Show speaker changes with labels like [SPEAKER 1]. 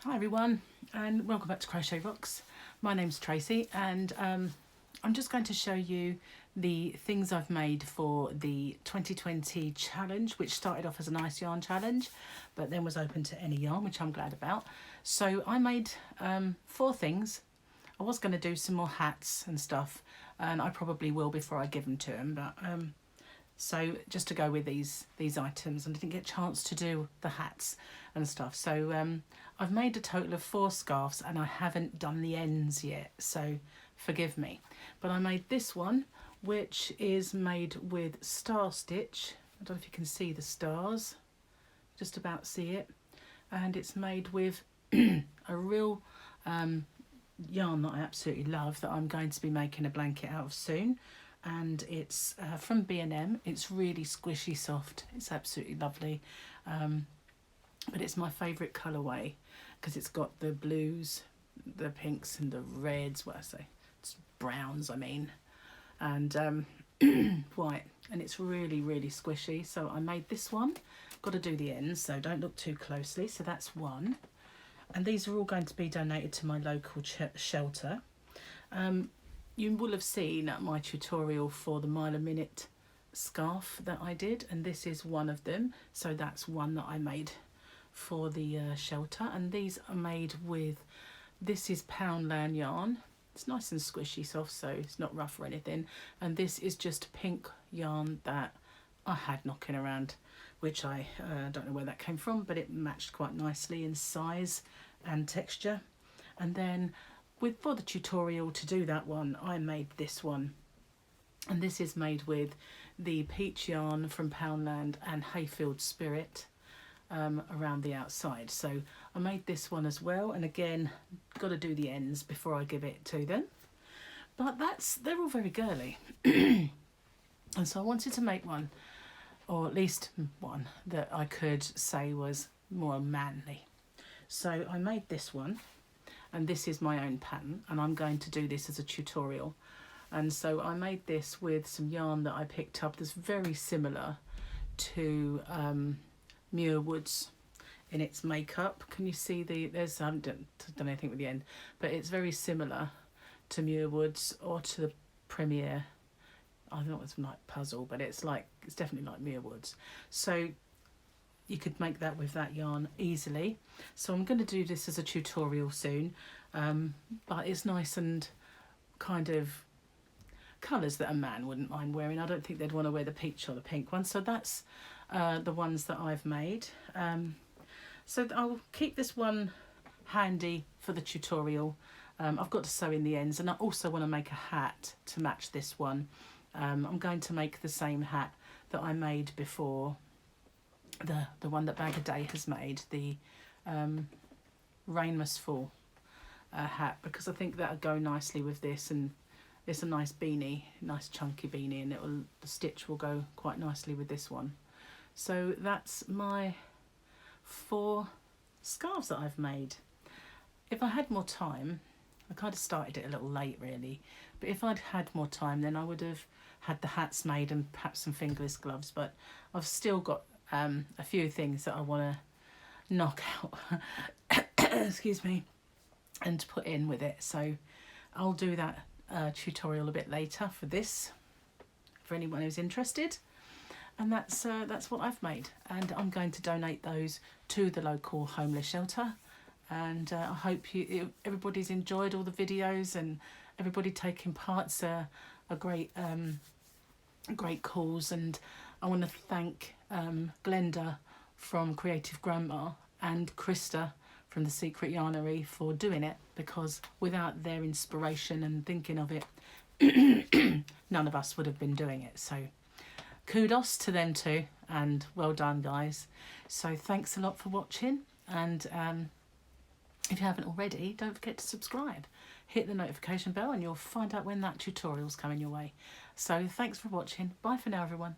[SPEAKER 1] Hi everyone, and welcome back to Crochet Rocks. My name's Tracy, and I'm just going to show you the things I've made for the 2020 challenge, which started off as a nice yarn challenge but then was open to any yarn, which I'm glad about. So I made 4 things. I was going to do some more hats and stuff, and I probably will before I give them to him, but so just to go with these items, and I didn't get a chance to do the hats and stuff. So I've made a total of 4 scarves and I haven't done the ends yet, so forgive me. But I made this one, which is made with star stitch. I don't know if you can see the stars, just about see it. And it's made with a real yarn that I absolutely love, that I'm going to be making a blanket out of soon. And it's from B&M. It's really squishy soft. It's absolutely lovely, but it's my favourite colourway because it's got the blues, the pinks and the reds, what I say, it's browns I mean, and white, and it's really squishy. So I made this one. Got to do the ends, so don't look too closely. So that's one, and these are all going to be donated to my local shelter. You will have seen my tutorial for the mile a minute scarf that I did, and this is one of them. So that's one that I made for the shelter, and these are made with, this is Poundland yarn. It's nice and squishy soft, so it's not rough or anything. And this is just pink yarn that I had knocking around, which I don't know where that came from, but it matched quite nicely in size and texture. And then for the tutorial to do that one, I made this one, and this is made with the peach yarn from Poundland and Hayfield Spirit around the outside. So I made this one as well, and again, got to do the ends before I give it to them. But they're all very girly, and so I wanted to make one, or at least one, that I could say was more manly. So I made this one. And this is my own pattern, and I'm going to do this as a tutorial. And so I made this with some yarn that I picked up that's very similar to Muir Woods in its makeup. Can you see I haven't done anything with the end, but it's very similar to Muir Woods or to the Premier. I don't know, it's like Puzzle, but it's definitely like Muir Woods. So you could make that with that yarn easily. So I'm going to do this as a tutorial soon, but it's nice and kind of colours that a man wouldn't mind wearing. I don't think they'd want to wear the peach or the pink one. So that's the ones that I've made. So I'll keep this one handy for the tutorial. I've got to sew in the ends, and I also want to make a hat to match this one. I'm going to make the same hat that I made before, the one that Bag a Day has made, the Rain Must Fall hat, because I think that'll go nicely with this, and it's a nice beanie, nice chunky beanie, and the stitch will go quite nicely with this one. So that's my 4 scarves that I've made. If I had more time, I kind of started it a little late really, but if I'd had more time, then I would have had the hats made and perhaps some fingerless gloves, but I've still got a few things that I want to knock out excuse me, and put in with it. So I'll do that tutorial a bit later for this, for anyone who's interested. And that's what I've made, and I'm going to donate those to the local homeless shelter. And I hope everybody's enjoyed all the videos, and everybody taking part's a great cause. And I want to thank Glenda from Creative Grandma and Krista from The Secret Yarnery for doing it, because without their inspiration and thinking of it, none of us would have been doing it. So kudos to them too, and well done guys. So thanks a lot for watching, and if you haven't already, don't forget to subscribe. Hit the notification bell and you'll find out when that tutorial's coming your way. So thanks for watching. Bye for now everyone.